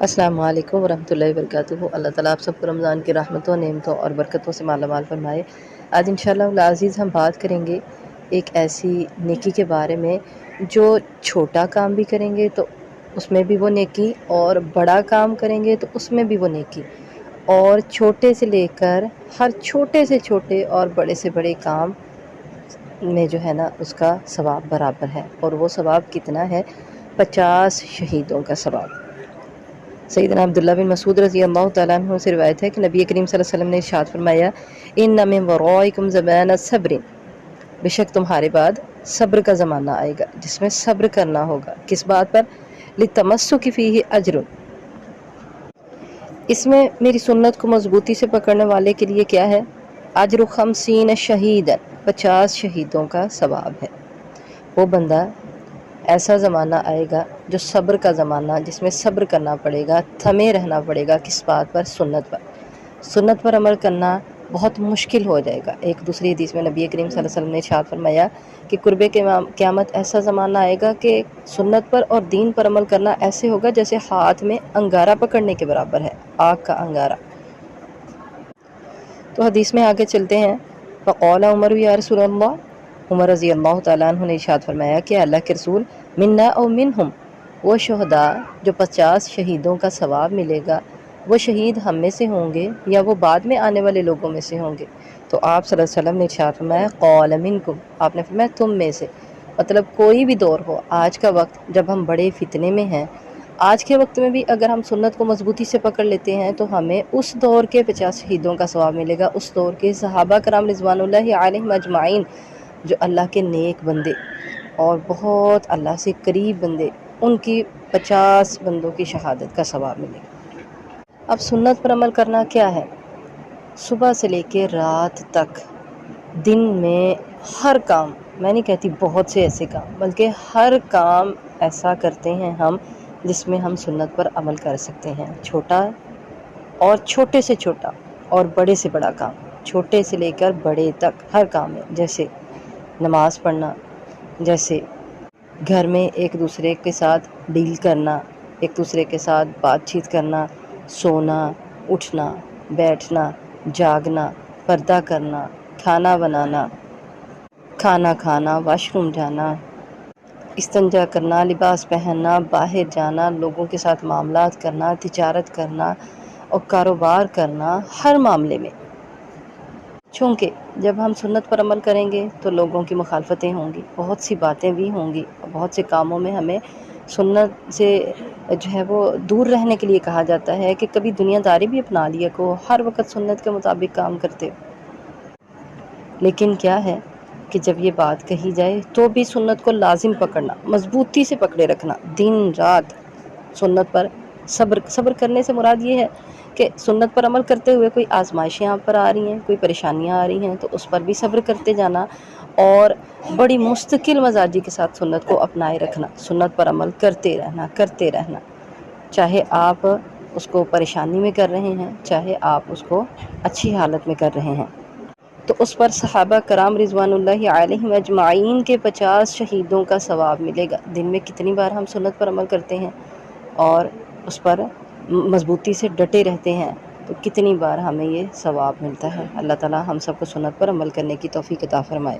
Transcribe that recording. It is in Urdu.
السلام علیکم ورحمۃ اللہ وبرکاتہ۔ اللہ تعالیٰ آپ سب کو رمضان کی رحمتوں، نعمتوں اور برکتوں سے مالا مال فرمائے۔ آج انشاءاللہ العزیز ہم بات کریں گے ایک ایسی نیکی کے بارے میں جو چھوٹا کام بھی کریں گے تو اس میں بھی وہ نیکی، اور بڑا کام کریں گے تو اس میں بھی وہ نیکی، اور چھوٹے سے لے کر ہر چھوٹے سے چھوٹے اور بڑے سے بڑے کام میں جو ہے نا اس کا ثواب برابر ہے، اور وہ ثواب کتنا ہے؟ 50 شہیدوں کا ثواب۔ سیدنا عبداللہ بن مسعود رضی اللہ تعالیٰ عنہ سے روایت ہے کہ نبی کریم صلی اللہ علیہ وسلم نے ارشاد فرمایا، ان من ورائکم زمان صبر، بے شک تمہارے بعد صبر کا زمانہ آئے گا جس میں صبر کرنا ہوگا۔ کس بات پر؟ للتمسک فیہ اجر، اس میں میری سنت کو مضبوطی سے پکڑنے والے کے لیے کیا ہے؟ اجر 50 شہیدا، 50 شہیدوں کا ثواب ہے۔ وہ بندہ، ایسا زمانہ آئے گا جو صبر کا زمانہ، جس میں صبر کرنا پڑے گا، تھمے رہنا پڑے گا۔ کس بات پر؟ سنت پر۔ سنت پر عمل کرنا بہت مشکل ہو جائے گا۔ ایک دوسری حدیث میں نبی کریم صلی اللہ علیہ وسلم نے ارشاد فرمایا کہ قرب قیامت ایسا زمانہ آئے گا کہ سنت پر اور دین پر عمل کرنا ایسے ہوگا جیسے ہاتھ میں انگارہ پکڑنے کے برابر ہے، آگ کا انگارہ۔ تو حدیث میں آگے چلتے ہیں۔ فقال عمر یا رسول اللہ، عمر رضی اللہ تعالیٰ عنہ نے ارشاد فرمایا کہ اللہ کے رسول، منا او منہم، وہ شہداء جو 50 شہیدوں کا ثواب ملے گا، وہ شہید ہم میں سے ہوں گے یا وہ بعد میں آنے والے لوگوں میں سے ہوں گے؟ تو آپ صلی اللہ علیہ وسلم نے ارشاد فرمایا، قال منکم، آپ نے فرمایا تم میں سے۔ مطلب کوئی بھی دور ہو، آج کا وقت جب ہم بڑے فتنے میں ہیں، آج کے وقت میں بھی اگر ہم سنت کو مضبوطی سے پکڑ لیتے ہیں تو ہمیں اس دور کے 50 شہیدوں کا ثواب ملے گا، اس دور کے صحابہ کرام رضوان اللہ علیہم اجمعین، جو اللہ کے نیک بندے اور بہت اللہ سے قریب بندے، ان کی 50 بندوں کی شہادت کا ثواب ملے گا۔ اب سنت پر عمل کرنا کیا ہے؟ صبح سے لے کے رات تک دن میں ہر کام، میں نہیں کہتی بہت سے ایسے کام، بلکہ ہر کام ایسا کرتے ہیں ہم جس میں ہم سنت پر عمل کر سکتے ہیں، چھوٹا اور چھوٹے سے چھوٹا اور بڑے سے بڑا کام، چھوٹے سے لے کر بڑے تک ہر کام میں، جیسے نماز پڑھنا، جیسے گھر میں ایک دوسرے کے ساتھ ڈیل کرنا، ایک دوسرے کے ساتھ بات چیت کرنا، سونا، اٹھنا، بیٹھنا، جاگنا، پردہ کرنا، کھانا بنانا، کھانا کھانا، واش روم جانا، استنجا کرنا، لباس پہننا، باہر جانا، لوگوں کے ساتھ معاملات کرنا، تجارت کرنا اور کاروبار کرنا، ہر معاملے میں۔ چونکہ جب ہم سنت پر عمل کریں گے تو لوگوں کی مخالفتیں ہوں گی، بہت سی باتیں بھی ہوں گی، بہت سے کاموں میں ہمیں سنت سے جو ہے وہ دور رہنے کے لیے کہا جاتا ہے کہ کبھی دنیا داری بھی اپنا لیا کو، ہر وقت سنت کے مطابق کام کرتے۔ لیکن کیا ہے کہ جب یہ بات کہی جائے تو بھی سنت کو لازم پکڑنا، مضبوطی سے پکڑے رکھنا، دن رات سنت پر صبر کرنے سے مراد یہ ہے کہ سنت پر عمل کرتے ہوئے کوئی آزمائشیں آپ پر آ رہی ہیں، کوئی پریشانیاں آ رہی ہیں تو اس پر بھی صبر کرتے جانا، اور بڑی مستقل مزاجی کے ساتھ سنت کو اپنائے رکھنا، سنت پر عمل کرتے رہنا، چاہے آپ اس کو پریشانی میں کر رہے ہیں، چاہے آپ اس کو اچھی حالت میں کر رہے ہیں۔ تو اس پر صحابہ کرام رضوان اللہ علیہم اجمعین کے 50 شہیدوں کا ثواب ملے گا۔ دن میں کتنی بار ہم سنت پر عمل کرتے ہیں اور اس پر مضبوطی سے ڈٹے رہتے ہیں تو کتنی بار ہمیں یہ ثواب ملتا ہے۔ اللہ تعالی ہم سب کو سنت پر عمل کرنے کی توفیق عطا فرمائے۔